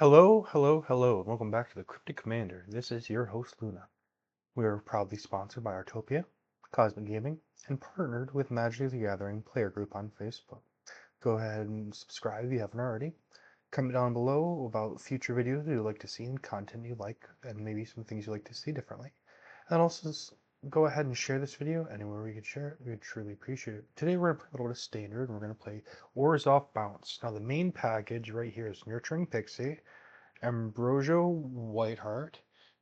Hello, hello, hello, and welcome back to the Cryptic Commander. This is your host, Luna. We are proudly sponsored by Artopia, Cosmic Gaming, and partnered with Magic the Gathering player group on Facebook. Go ahead and subscribe if you haven't already. Comment down below about future videos you'd like to see and content you like, and maybe some things you'd like to see differently. And also go ahead and share this video anywhere we could share it. We'd truly appreciate it. Today we're going to play a little bit of Standard, and we're going to play Orzhov Bounce. Now the main package right here is Nurturing Pixie, Ambrosio Whiteheart,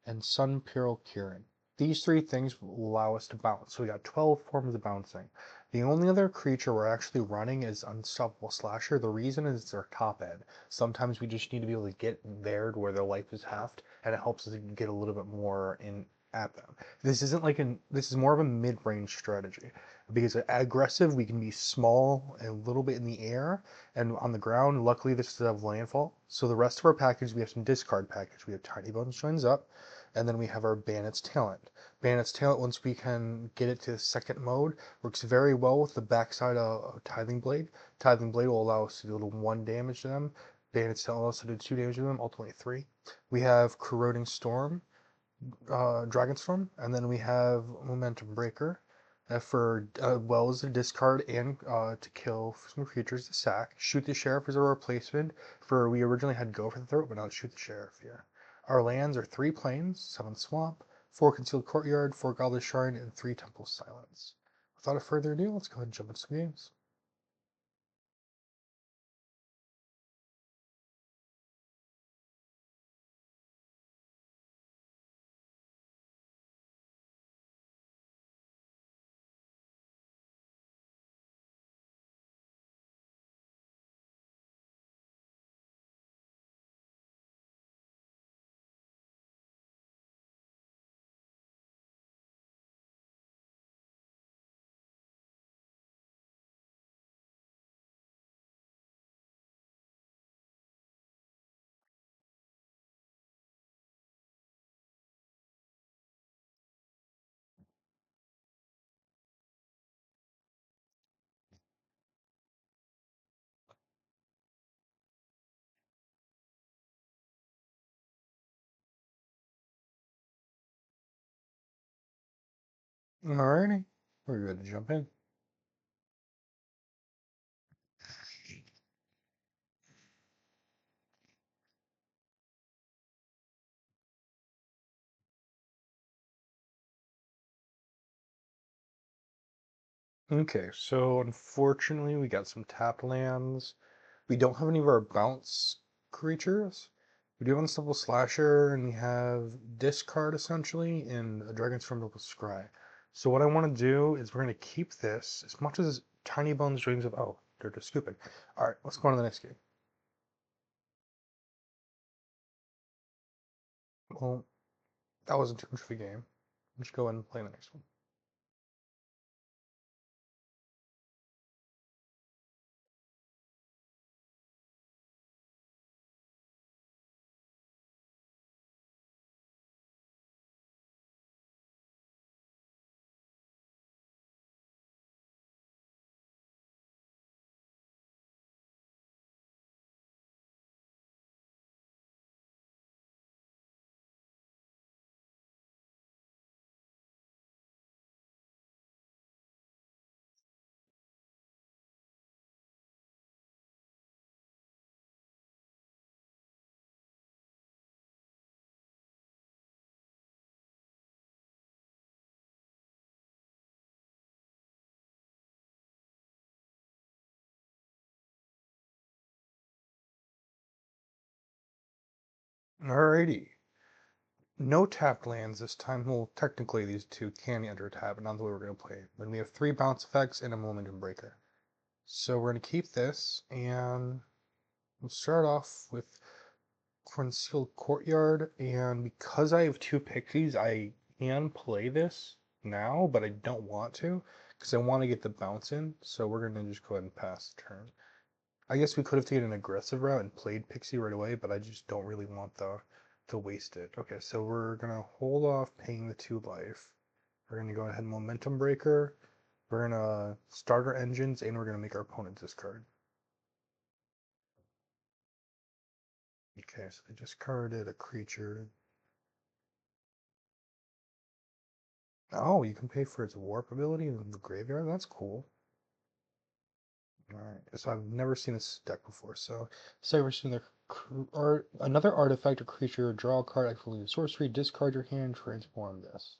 and Sun Pearl Kieran. These three things will allow us to bounce. So we got 12 forms of bouncing. The only other creature we're actually running is Unstoppable Slasher. The reason is it's our top end. Sometimes we just need to be able to get there to where their life is halved, and it helps us get a little bit more in at them. This is more of a mid-range strategy. Because aggressive, we can be small and a little bit in the air, and on the ground. Luckily, this does have landfall. So the rest of our package, we have some discard package. We have Tiny Bones joins up, and then we have our Bandit's Talent. Bandit's Talent, once we can get it to the second mode, works very well with the backside of Tithing Blade. Tithing Blade will allow us to do 1 damage to them. Bandit's Talent will also do 2 damage to them, ultimately 3. We have Corroding Storm, Dragonstorm, and then we have Momentum Breaker for well as a discard and to kill some creatures to sack. Shoot the Sheriff is a replacement for we originally had Go for the Throat, but now Shoot the Sheriff here. Our lands are 3 Plains, 7 Swamp, 4 Concealed Courtyard, 4 Godless Shrine, and 3 Temple Silence. Without further ado, let's go ahead and jump into some games. Alrighty, we're good to jump in. Okay, so unfortunately we got some tap lands. We don't have any of our bounce creatures. We do have Unstoppable Slasher, and we have discard essentially, and a Dragon's Formidable Scry. So what I want to do is we're going to keep this as much as Tiny Bones dreams of. Oh, they're just scooping. All right, let's go on to the next game. Well, that wasn't too much of a game. Let's go ahead and play the next one. Alrighty. No tapped lands this time. Well, technically these two can enter tap, but not the way we're going to play it. Then we have 3 bounce effects and a Momentum Breaker. So we're going to keep this, and we'll start off with Concealed Courtyard, and because I have 2 pixies, I can play this now, but I don't want to, because I want to get the bounce in, so we're going to just go ahead and pass the turn. I guess we could have taken an aggressive route and played Pixie right away, but I just don't really want to waste it. Okay, so we're going to hold off paying the 2 life. We're going to go ahead and Momentum Breaker. We're going to start our engines, and we're going to make our opponent discard. Okay, so they discarded a creature. Oh, you can pay for its warp ability in the graveyard? That's cool. Alright, so I've never seen this deck before. So, say we're seeing another artifact or creature, draw a card, activate sorcery, discard your hand, transform this.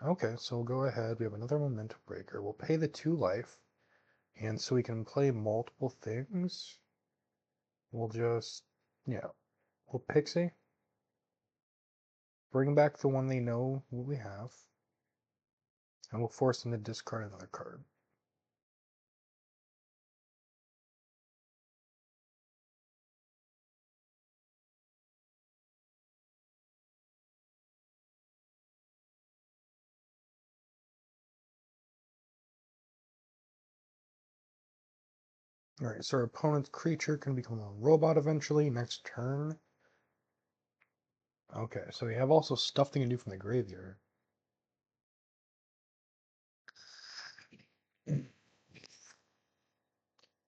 Okay, so we'll go ahead. We have another momentum breaker. We'll pay the 2 life, and so we can play multiple things. We'll just, yeah, we'll Pixie, bring back the one they know what we have, and we'll force them to discard another card. Alright, so our opponent's creature can become a robot eventually next turn. Okay, so we have also stuff they can do from the graveyard.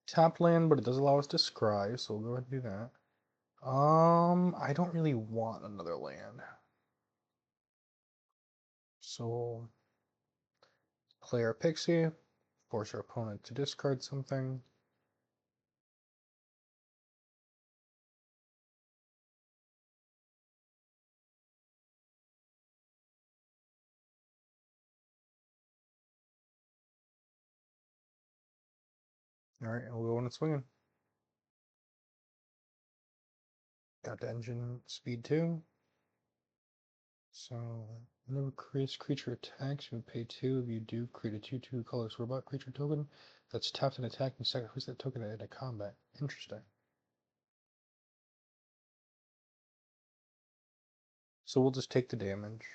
Tap land, but it does allow us to scry, so we'll go ahead and do that. I don't really want another land. So play our Pixie, force our opponent to discard something. Alright, and we'll go in and swinging. Got the engine speed 2. So whenever creature attacks, you pay 2. If you do, create a 2/2 colorless robot creature token that's tapped and attack, and sacrifice that token in a combat. Interesting. So we'll just take the damage.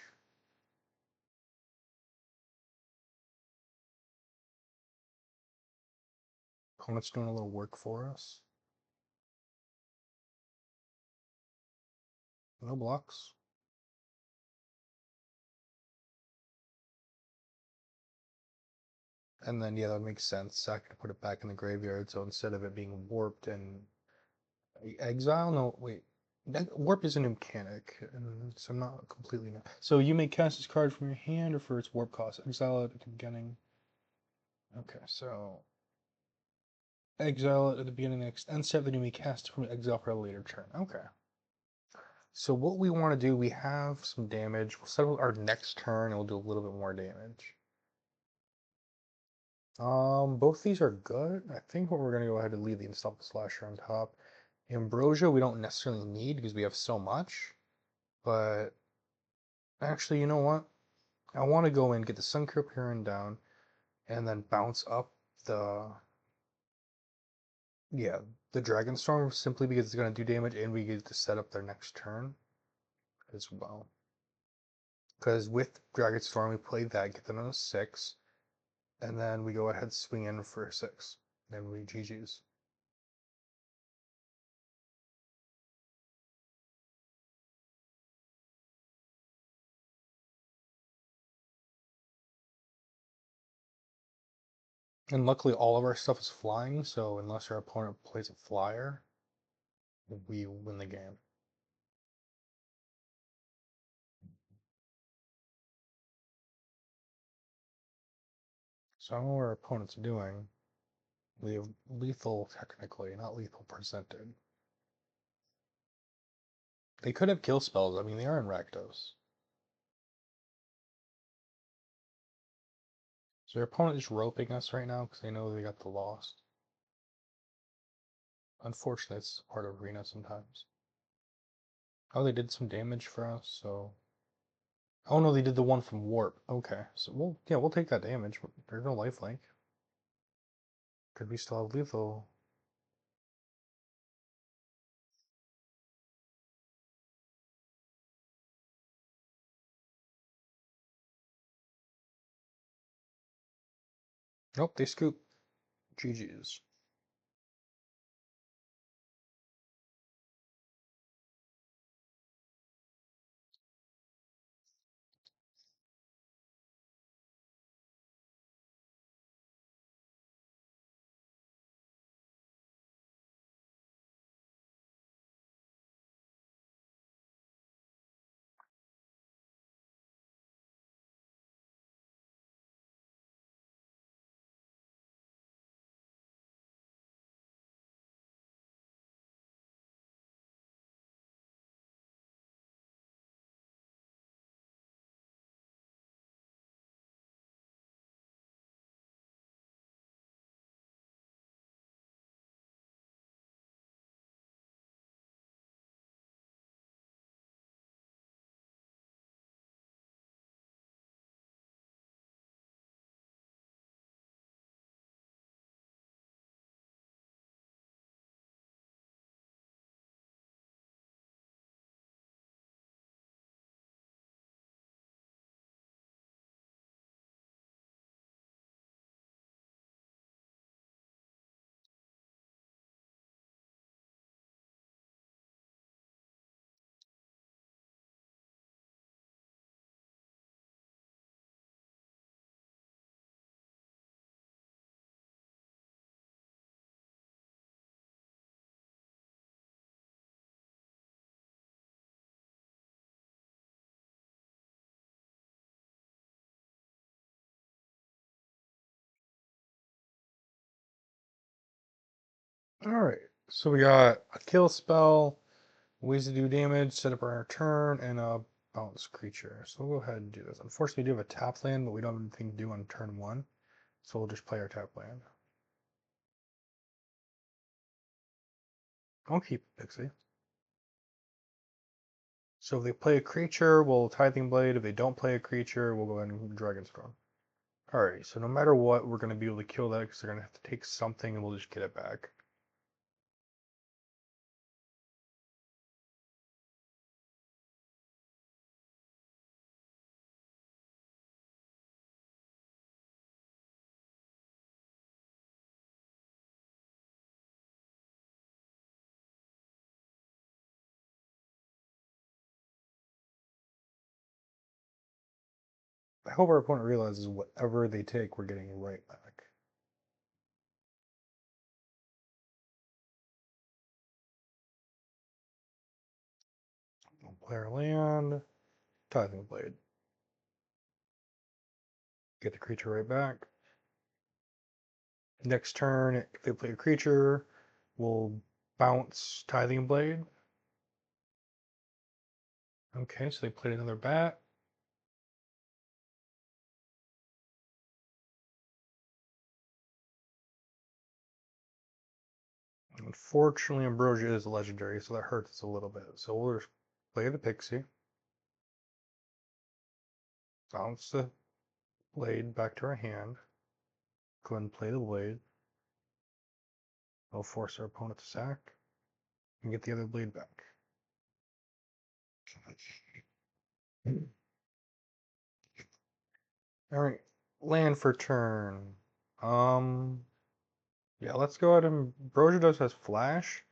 Opponent's doing a little work for us. No blocks. And then, yeah, that makes sense. I could put it back in the graveyard, so instead of it being warped and exile, no, wait. Warp is a new mechanic, and so I'm not completely. So you may cast this card from your hand or for its warp cost. Exile it at the beginning. Okay, so exile it at the beginning of the next end step, then you may cast it from exile for a later turn. Okay. So what we want to do, we have some damage. We'll settle our next turn and we'll do a little bit more damage. Both these are good. I think what we're gonna go ahead and leave the Unstoppable Slasher on top. Ambrosia we don't necessarily need because we have so much. But actually, you know what? I want to go and get the Sun Heron down and then bounce up the yeah, the Dragon Storm simply because it's gonna do damage and we get to set up their next turn as well. Because with Dragon Storm we play that, get them on a 6, and then we go ahead swing in for a 6. Then we GG's. And luckily all of our stuff is flying, so unless our opponent plays a flyer, we win the game. So I don't know what our opponent's doing. We have lethal technically, not lethal presented. They could have kill spells. I mean, they are in Rakdos. So their opponent is roping us right now because they know they got the lost. Unfortunately, it's part of Arena sometimes. Oh, they did some damage for us, so... Oh no, they did the one from Warp. Okay, so we'll take that damage. There's no lifelink. Could we still have lethal? Nope, they scoop. GG's. Alright, so we got a kill spell, ways to do damage, set up our turn, and a bounce creature. So we'll go ahead and do this. Unfortunately, we do have a tap land, but we don't have anything to do on turn one. So we'll just play our tap land. I'll keep Pixie. So if they play a creature, we'll Tithing Blade. If they don't play a creature, we'll go ahead and Dragonstorm. Alright, so no matter what, we're going to be able to kill that because they're going to have to take something and we'll just get it back. I hope our opponent realizes whatever they take, we're getting right back. We'll play our land, Tithing Blade. Get the creature right back. Next turn, if they play a creature, we'll bounce Tithing Blade. Okay, so they played another bat. Unfortunately, Ambrosia is legendary, so that hurts us a little bit. So we'll just play the Pixie. Bounce the blade back to our hand. Go ahead and play the blade. We'll force our opponent to sack and get the other blade back. Alright, land for turn. Yeah, let's go ahead and Broja does has flash.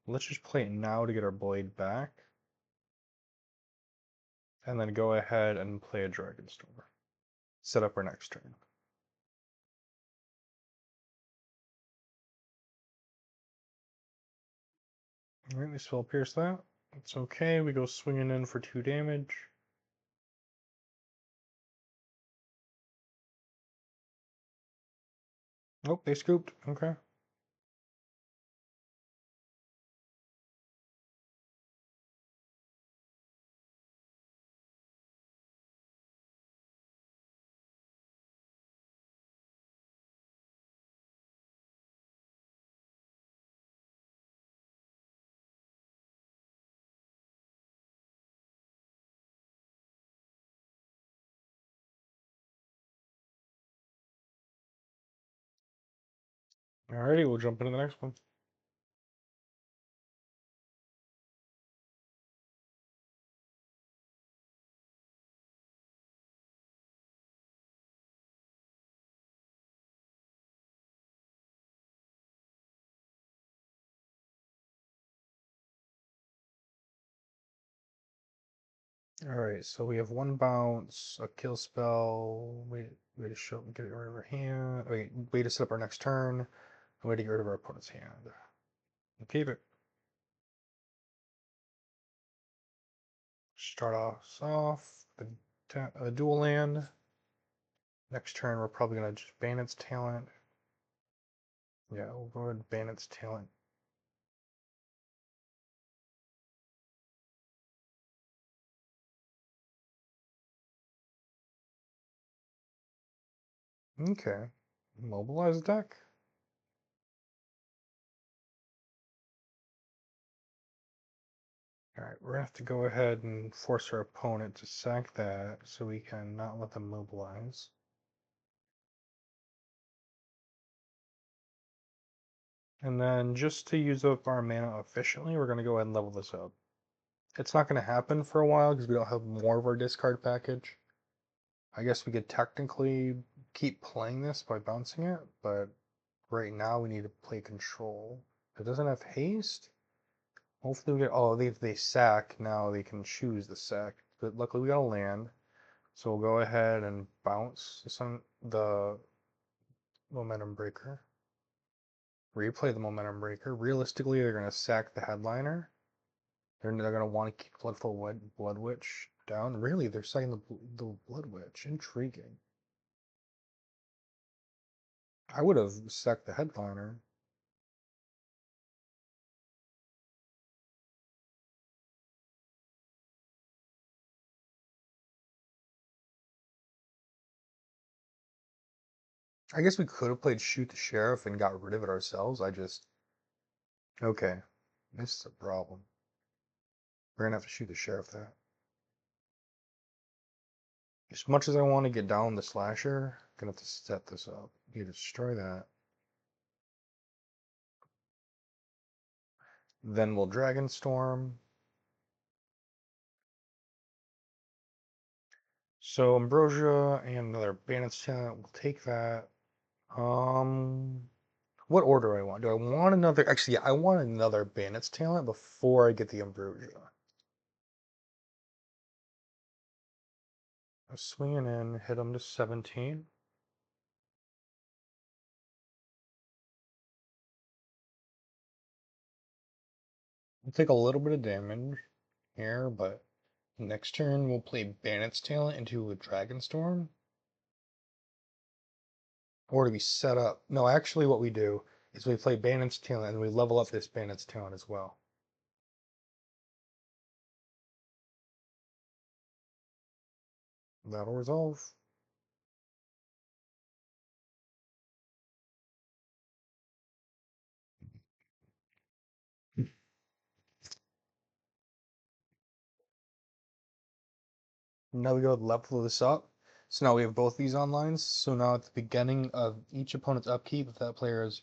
Let's just play it now to get our blade back. And then go ahead and play a Dragonstorm. Set up our next turn. Alright, we spell pierce that. It's okay, we go swinging in for 2 damage. Nope, they scooped. Okay. Alrighty, we'll jump into the next one. Alright, so we have 1 bounce, a kill spell, way to show get it rid of our hand. Wait, way to set up our next turn, way to get rid of our opponent's hand. We'll keep it. Start off a dual land. Next turn, we're probably gonna just ban its talent. Yeah, we'll go ahead and ban its talent. Okay. Mobilize deck. Alright, we're gonna have to go ahead and force our opponent to sack that so we can not let them mobilize. And then just to use up our mana efficiently, we're gonna go ahead and level this up. It's not gonna happen for a while because we don't have more of our discard package. I guess we could technically keep playing this by bouncing it, but right now we need to play control. It doesn't have haste. Hopefully we get, oh, if they sack, now they can choose the sack. But luckily we got a land. So we'll go ahead and bounce the momentum breaker. Replay the momentum breaker. Realistically, they're going to sack the headliner. They're going to want to keep Bloodful Blood Witch down. Really, they're sacking the Blood Witch. Intriguing. I would have sacked the headliner. I guess we could have played Shoot the Sheriff and got rid of it ourselves. Okay, this is a problem. We're gonna have to shoot the sheriff that. As much as I want to get down the slasher, I'm gonna have to set this up. You destroy that. Then we'll Dragon Storm. So Ambrosia and another Bandit's Talent. We'll take that. What order do I want? Do I want another? Actually, yeah, I want another Bandit's Talent before I get the Ambrosia. I'm swinging in, hit him to 17. We'll take a little bit of damage here, but next turn we'll play Bandit's Talent into a Dragon Storm. Or do we set up? No, actually what we do is we play Bandit's Talent and we level up this Bandit's Talent as well. That'll resolve. Now we go level this up. So now we have both these online. So now at the beginning of each opponent's upkeep, if that player has,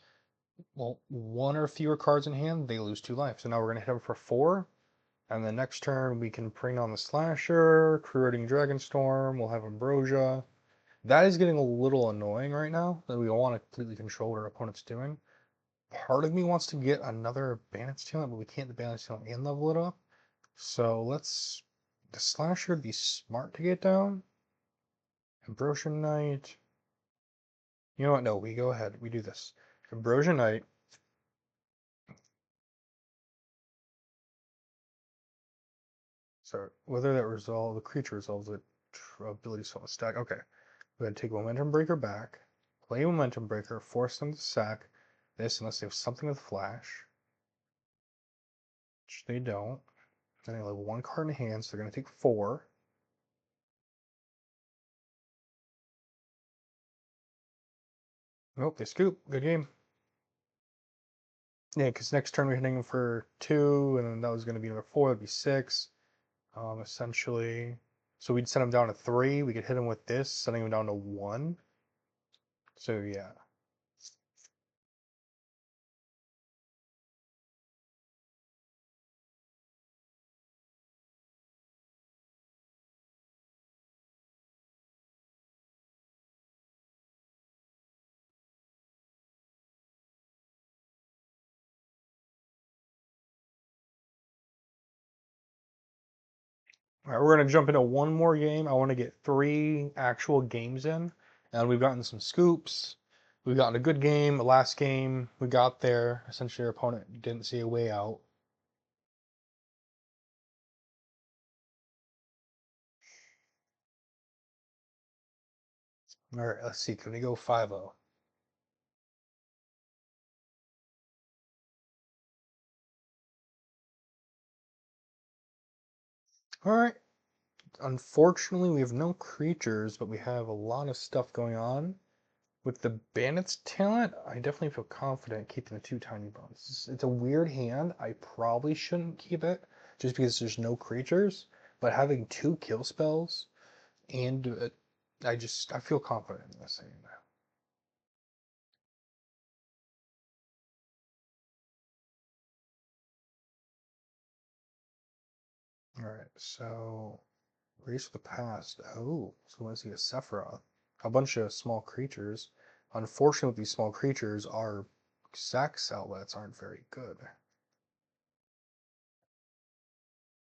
well, one or fewer cards in hand, they lose 2 life. So now we're going to hit them for 4. And the next turn we can bring on the Slasher, creating Dragonstorm, we'll have Ambrosia. That is getting a little annoying right now, that we don't want to completely control what our opponent's doing. Part of me wants to get another Bandit's Talent, but we can't the Bandit's Talent and level it up. So let's... The Slasher would be smart to get down. Ambrosia Knight. You know what? No, we go ahead. We do this. Ambrosia Knight. So whether that resolve the creature resolves it, abilities from a stack. Okay. We're gonna take Momentum Breaker back, play Momentum Breaker, force them to sack this unless they have something with Flash. Which they don't. Then they have 1 card in hand, so they're gonna take 4. Nope, they scoop. Good game. Yeah, because next turn we're hitting him for 2, and then that was gonna be number 4, that'd be 6. Essentially. So we'd set him down to 3. We could hit him with this, setting him down to 1. So yeah. All right, we're gonna jump into one more game. I want to get 3 actual games in, and we've gotten some scoops. We've gotten a good game. The last game we got there, essentially our opponent didn't see a way out. All right, let's see. Can we go 5-0? All right. Unfortunately, we have no creatures, but we have a lot of stuff going on. With the Bandit's Talent, I definitely feel confident keeping the 2 tiny bones. It's a weird hand. I probably shouldn't keep it just because there's no creatures, but having 2 kill spells and I feel confident in this thing now. All right, so Race of the Past. Oh, so let's see a Sephiroth. A bunch of small creatures. Unfortunately, these small creatures are Sax outlets aren't very good.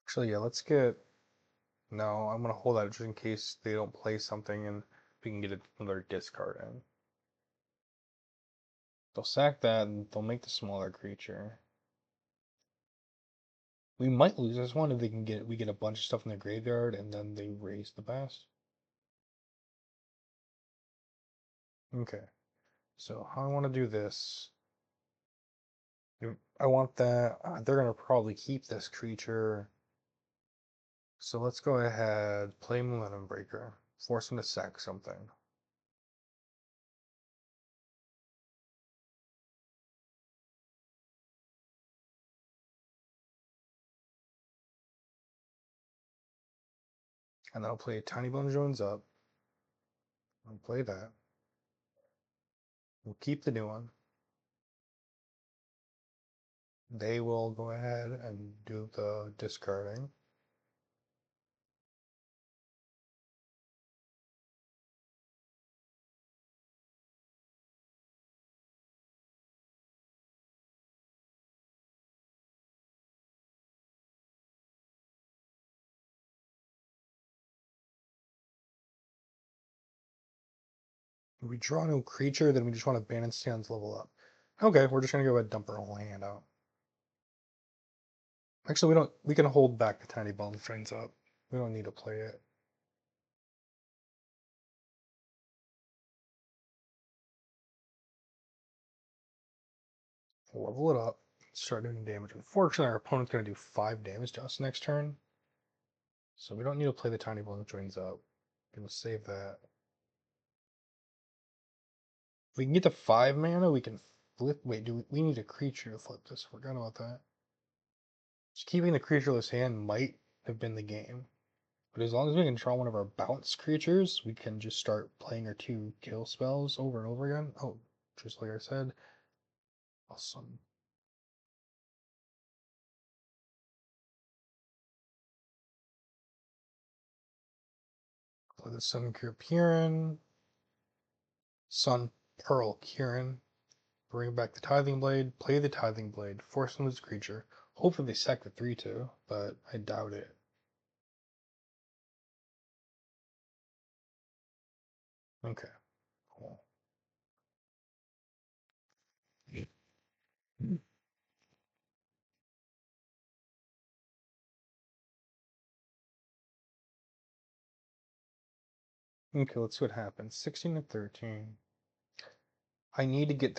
Actually, yeah, let's get. No, I'm gonna hold that just in case they don't play something and we can get another discard in. They'll sack that and they'll make the smaller creature. We might lose this one if they can get we get a bunch of stuff in the graveyard and then they raise the past. Okay. So how I want to do this. I want that. They're gonna probably keep this creature. So let's go ahead, play Momentum Breaker, force them to sack something. And then I'll play Tiny Bone Jones up. I'll play that. We'll keep the new one. They will go ahead and do the discarding. We draw no creature, then we just want to ban and stands level up. Okay, we're just gonna go ahead and dump our whole hand out. Actually, we don't. We can hold back the Tiny Bone Trains up. We don't need to play it. Level it up. Start doing damage. Unfortunately, our opponent's gonna do 5 damage to us next turn. So we don't need to play the Tiny Bone Trains up. Gonna save that. If we can get to 5 mana, we can flip. Wait, we need a creature to flip this? Forgot about that. Just keeping the creatureless hand might have been the game. But as long as we can draw one of our bounce creatures, we can just start playing our 2 kill spells over and over again. Oh, just like I said. Awesome. Play the Sun Kieran. Sun Pearl Kieran. Bring back the Tithing Blade. Play the Tithing Blade. Force them this creature. Hopefully they sack the 3/2, but I doubt it. Okay, cool. Okay, let's see what happens. 16 to 13. I need to get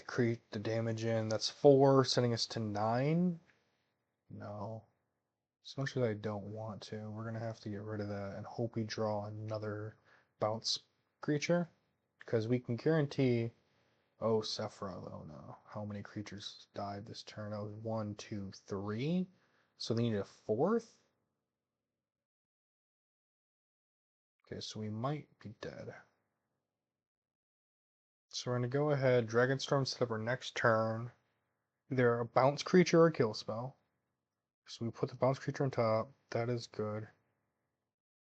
the damage in. That's 4, sending us to 9. No. As much as I don't want to, we're going to have to get rid of that and hope we draw another bounce creature. Because we can guarantee... Oh, Sephiroth. Oh no. How many creatures died this turn? Oh, 1, 2, 3. So they need a 4th? Okay, so we might be dead. So we're going to go ahead, Dragonstorm set up our next turn. Either a bounce creature or a kill spell. So we put the bounce creature on top. That is good.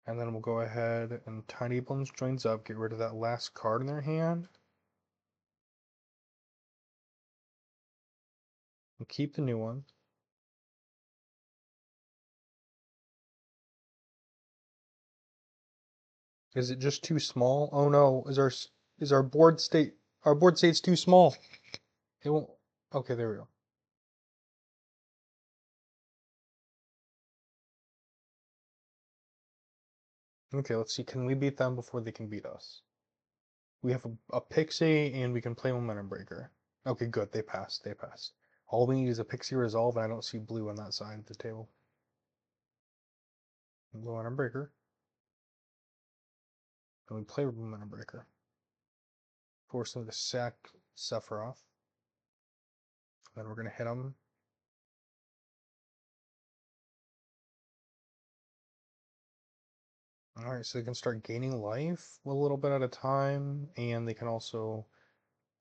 And then we'll go ahead and Tiny Bones joins up, get rid of that last card in their hand. We'll keep the new one. Is it just too small? Oh no, is our board state's too small. It won't. Okay, there we go. Okay, let's see. Can we beat them before they can beat us? We have a Pixie and we can play Momentum Breaker. Okay, good. They passed. They passed. All we need is a Pixie Resolve, and I don't see blue on that side of the table. Momentum Breaker. And we play Momentum Breaker. Force them to sack Sephiroth. Then we're going to hit them. Alright, so they can start gaining life a little bit at a time, and they can also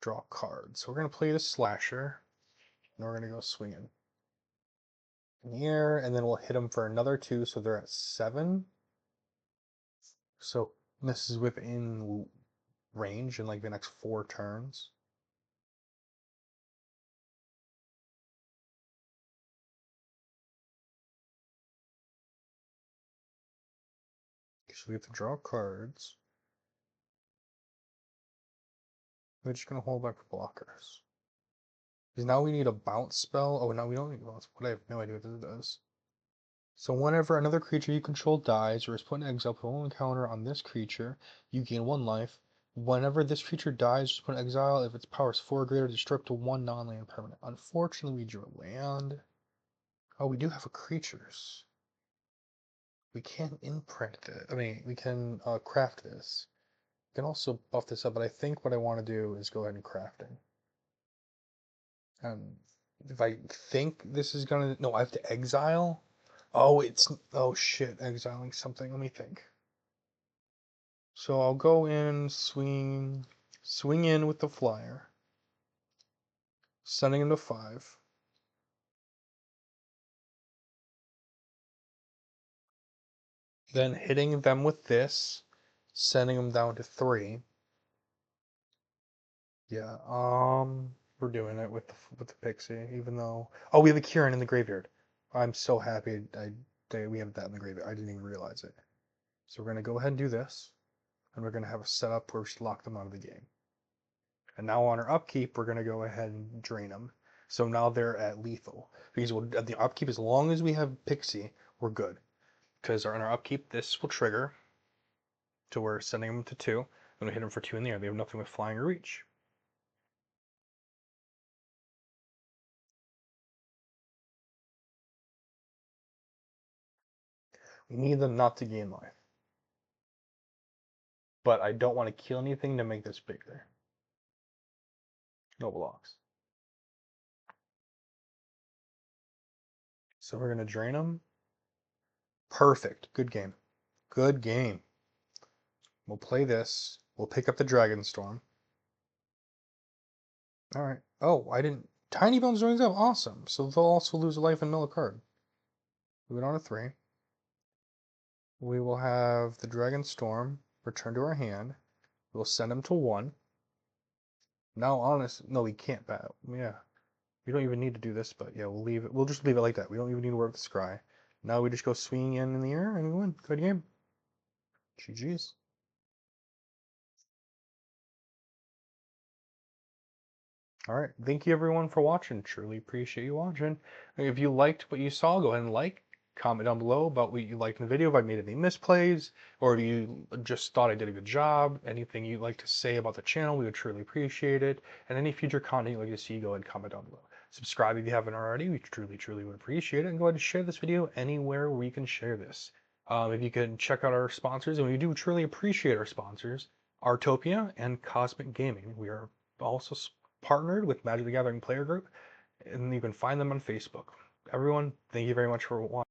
draw cards. So we're going to play the Slasher, and we're going to go swinging in the air, and then we'll hit them for another 2, so they're at 7. So this is within range in like the next 4 turns. So we have to draw cards. We're just going to hold back the blockers. Because now we need a bounce spell. Oh, no, we don't need a bounce, but I have no idea what this does. So whenever another creature you control dies or is put in exile, put one encounter on this creature, you gain 1 life. Whenever this creature dies, just put in exile. If its power is 4 or greater, destroy up to 1 non-land permanent. Unfortunately, we drew a land. Oh, we do have a creatures. We can imprint it. I mean, we can craft this. We can also buff this up, but I think what I want to do is go ahead and craft it. If I think this is gonna... No, I have to exile? Oh, oh shit, exiling something. Let me think. So I'll go in, swing in with the flyer, sending him to 5. Then hitting them with this, sending them down to 3. Yeah, we're doing it with the Pixie, even though we have a Kieran in the graveyard. I'm so happy we have that in the graveyard. I didn't even realize it. So we're gonna go ahead and do this, and we're gonna have a setup where we just lock them out of the game. And now on our upkeep, we're gonna go ahead and drain them. So now they're at lethal because at the upkeep, as long as we have Pixie, we're good. Because on our upkeep, this will trigger to we're sending them to 2. Then we hit them for 2 in the air. They have nothing with flying or reach. We need them not to gain life. But I don't want to kill anything to make this bigger. No blocks. So we're going to drain them. Perfect. Good game. Good game. We'll play this. We'll pick up the Dragon Storm. All right. Oh, I didn't. Tiny Bones joins up. Awesome. So they'll also lose a life and mill a card. Move it on to 3. We will have the Dragon Storm return to our hand. We'll send him to 1. Now, no, we can't bat. Yeah. We don't even need to do this, but yeah, we'll leave it. We'll just leave it like that. We don't even need to work the scry. Now we just go swinging in the air and we win. Good game. GG's. All right. Thank you everyone for watching. Truly appreciate you watching. If you liked what you saw, go ahead and comment down below about what you liked in the video, if I made any misplays, or if you just thought I did a good job, anything you'd like to say about the channel, we would truly appreciate it. And any future content you'd like to see, go ahead and comment down below. Subscribe if you haven't already, we truly would appreciate it. And go ahead and share this video anywhere where you can share this. If you can check out our sponsors, and we do truly appreciate our sponsors, Artopia and Cosmic Gaming. We are also partnered with Magic the Gathering Player Group, and you can find them on Facebook. Everyone, thank you very much for watching.